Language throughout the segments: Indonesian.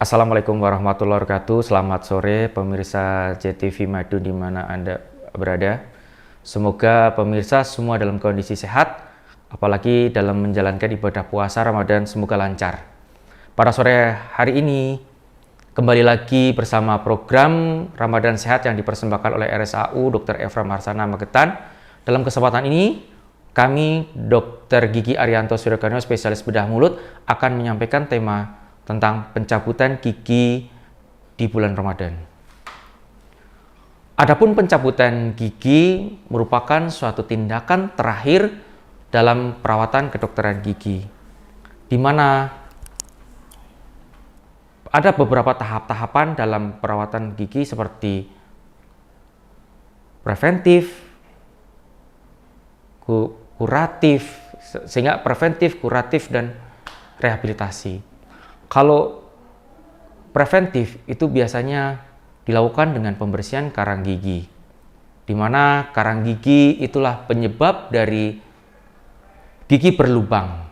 Assalamualaikum warahmatullahi wabarakatuh. Selamat sore pemirsa JTV Madu di mana Anda berada. Semoga pemirsa semua dalam kondisi sehat, apalagi dalam menjalankan ibadah puasa Ramadan semoga lancar. Pada sore hari ini kembali lagi bersama program Ramadan Sehat yang dipersembahkan oleh RSAU Dr. Efram Harsana Magetan. Dalam kesempatan ini kami Dr. Gigi Arianto Suryakano, spesialis bedah mulut, akan menyampaikan tema tentang pencabutan gigi di bulan Ramadan. Adapun pencabutan gigi merupakan suatu tindakan terakhir dalam perawatan kedokteran gigi, di mana ada beberapa tahap-tahapan dalam perawatan gigi seperti preventif, kuratif, sehingga preventif, kuratif, dan rehabilitasi. Kalau preventif itu biasanya dilakukan dengan pembersihan karang gigi, di mana karang gigi itulah penyebab dari gigi berlubang,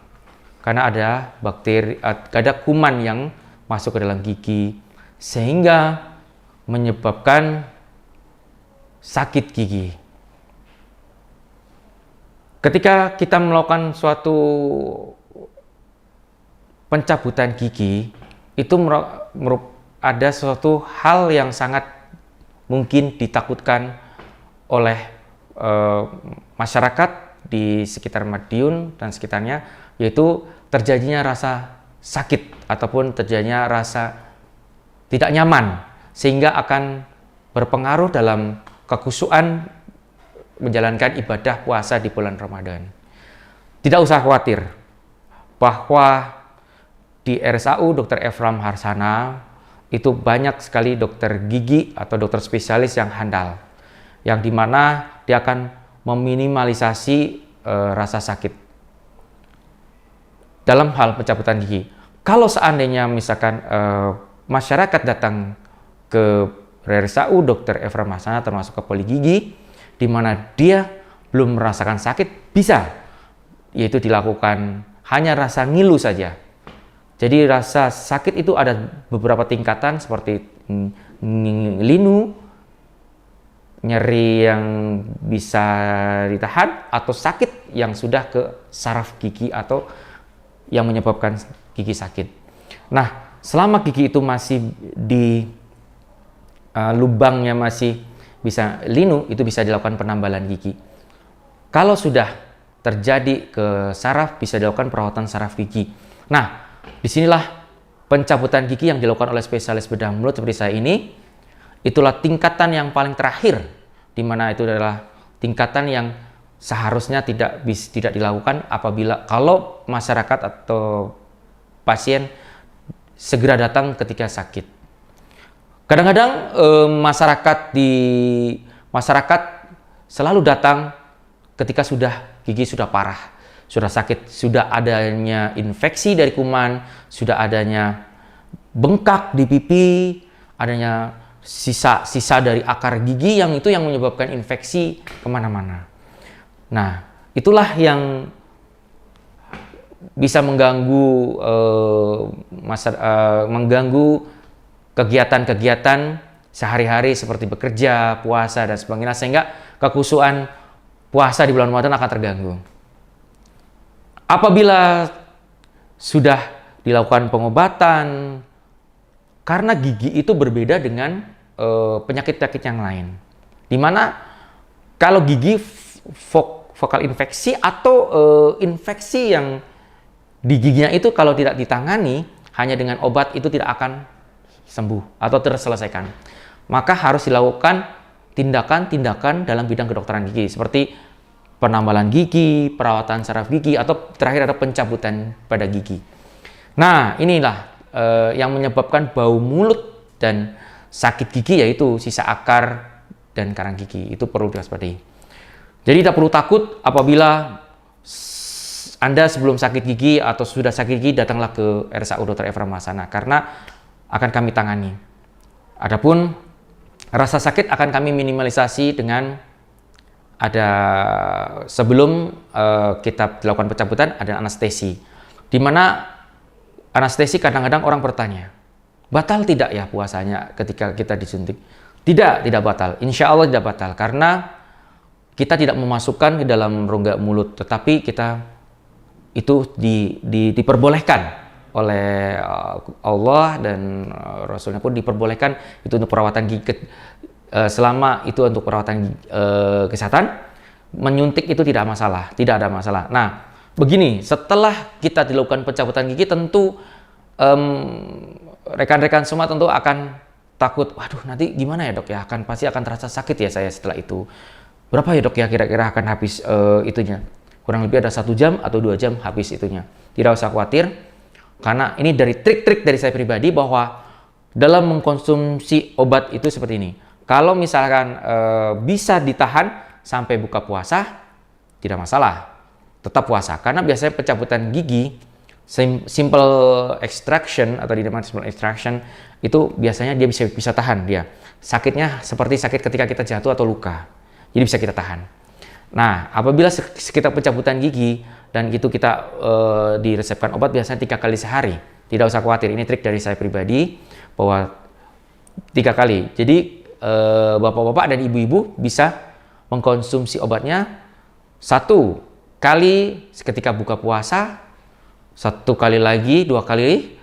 karena ada bakteri, ada kuman yang masuk ke dalam gigi sehingga menyebabkan sakit gigi. Ketika kita melakukan suatu pencabutan gigi, itu ada suatu hal yang sangat mungkin ditakutkan oleh masyarakat di sekitar Madiun dan sekitarnya, yaitu terjadinya rasa sakit ataupun terjadinya rasa tidak nyaman, sehingga akan berpengaruh dalam kekhusyuan menjalankan ibadah puasa di bulan Ramadan. Tidak usah khawatir bahwa di RSAU Dr. Efram Harsana itu banyak sekali dokter gigi atau dokter spesialis yang handal, yang dimana dia akan meminimalisasi rasa sakit dalam hal pencabutan gigi. Kalau seandainya misalkan masyarakat datang ke RSAU Dr. Efram Harsana termasuk ke poli gigi, di mana dia belum merasakan sakit, bisa yaitu dilakukan hanya rasa ngilu saja. Jadi rasa sakit itu ada beberapa tingkatan seperti linu, nyeri yang bisa ditahan, atau sakit yang sudah ke saraf gigi atau yang menyebabkan gigi sakit. Nah, selama gigi itu masih di lubangnya masih bisa linu, itu bisa dilakukan penambalan gigi. Kalau sudah terjadi ke saraf, bisa dilakukan perawatan saraf gigi. Nah, disinilah pencabutan gigi yang dilakukan oleh spesialis bedah mulut seperti saya ini, itulah tingkatan yang paling terakhir, di mana itu adalah tingkatan yang seharusnya tidak dilakukan apabila kalau masyarakat atau pasien segera datang ketika sakit. Kadang-kadang masyarakat selalu datang ketika gigi sudah parah, sudah sakit, sudah adanya infeksi dari kuman, sudah adanya bengkak di pipi, adanya sisa dari akar gigi yang menyebabkan infeksi kemana-mana. Nah, itulah yang bisa mengganggu kegiatan-kegiatan sehari-hari seperti bekerja, puasa, dan sebagainya, sehingga kekhusyuan puasa di bulan Ramadan akan terganggu. Apabila sudah dilakukan pengobatan, karena gigi itu berbeda dengan penyakit-penyakit yang lain, dimana kalau gigi vokal infeksi atau infeksi yang di giginya itu kalau tidak ditangani hanya dengan obat itu tidak akan sembuh atau terselesaikan, maka harus dilakukan tindakan-tindakan dalam bidang kedokteran gigi seperti penambalan gigi, perawatan saraf gigi, atau terakhir ada pencabutan pada gigi. Nah, inilah yang menyebabkan bau mulut dan sakit gigi, yaitu sisa akar dan karang gigi. Itu perlu diwaspadai. Jadi tidak perlu takut apabila Anda sebelum sakit gigi atau sudah sakit gigi datanglah ke RSAU Dr. Efram Harsana, karena akan kami tangani. Adapun rasa sakit akan kami minimalisasi dengan sebelum kita dilakukan pencabutan ada anestesi, di mana anestesi kadang-kadang orang bertanya, batal tidak ya puasanya ketika kita disuntik? Tidak batal. Insya Allah tidak batal karena kita tidak memasukkan ke dalam rongga mulut, tetapi kita itu diperbolehkan oleh Allah dan Rasulnya pun diperbolehkan itu untuk perawatan gigi selama itu untuk perawatan kesehatan. Menyuntik itu tidak ada masalah. Nah, begini, setelah kita dilakukan pencabutan gigi tentu rekan-rekan semua tentu akan takut, waduh nanti gimana ya dok ya, pasti akan terasa sakit ya saya setelah itu. Berapa ya dok ya kira-kira akan habis itunya? Kurang lebih ada 1 jam atau 2 jam habis itunya. Tidak usah khawatir, karena ini dari trik-trik dari saya pribadi bahwa dalam mengkonsumsi obat itu seperti ini. Kalau misalkan bisa ditahan sampai buka puasa, tidak masalah, tetap puasa. Karena biasanya pencabutan gigi, simple extraction atau dinamakan simple extraction, itu biasanya dia bisa tahan dia. Sakitnya seperti sakit ketika kita jatuh atau luka. Jadi bisa kita tahan. Nah, apabila kita pencabutan gigi dan itu kita diresepkan obat biasanya 3 kali sehari. Tidak usah khawatir, ini trik dari saya pribadi bahwa 3 kali. Jadi bapak-bapak dan ibu-ibu bisa mengkonsumsi obatnya 1 kali ketika buka puasa, 1 kali lagi, 2 kali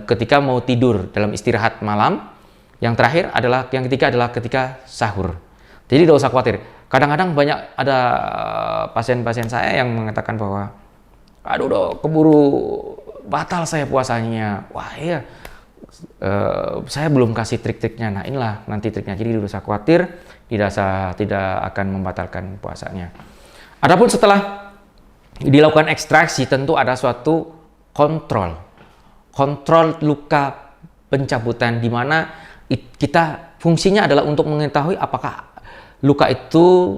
ketika mau tidur, dalam istirahat malam. Yang ketiga adalah ketika sahur. Jadi tidak usah khawatir. Kadang-kadang ada pasien-pasien saya yang mengatakan bahwa, aduh dok, keburu batal saya puasanya. Wah iya, saya belum kasih trik-triknya. Nah inilah nanti triknya. Jadi tidak usah khawatir, tidak akan membatalkan puasanya. Adapun setelah dilakukan ekstraksi tentu ada suatu kontrol luka pencabutan, di mana kita fungsinya adalah untuk mengetahui apakah luka itu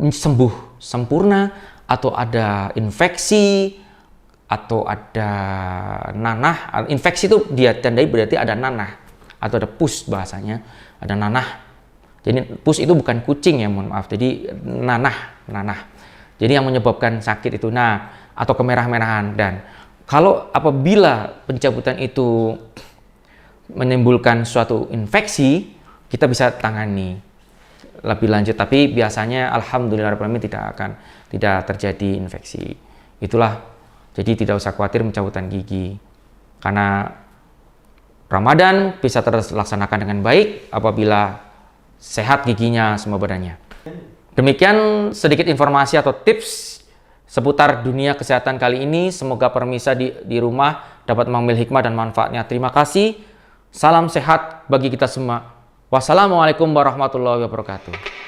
sembuh sempurna atau ada infeksi atau ada nanah. Infeksi itu dia tandai berarti ada nanah atau ada pus, bahasanya ada nanah. Jadi pus itu bukan kucing ya, mohon maaf. Jadi nanah. Jadi yang menyebabkan sakit itu atau kemerah-merahan. Dan kalau apabila pencabutan itu menimbulkan suatu infeksi, kita bisa tangani lebih lanjut. Tapi biasanya alhamdulillah tidak terjadi infeksi. Itulah, jadi tidak usah khawatir pencabutan gigi. Karena Ramadan bisa terlaksanakan dengan baik apabila sehat giginya semua badannya. Demikian sedikit informasi atau tips seputar dunia kesehatan kali ini. Semoga pemirsa di rumah dapat mengambil hikmah dan manfaatnya. Terima kasih. Salam sehat bagi kita semua. Wassalamualaikum warahmatullahi wabarakatuh.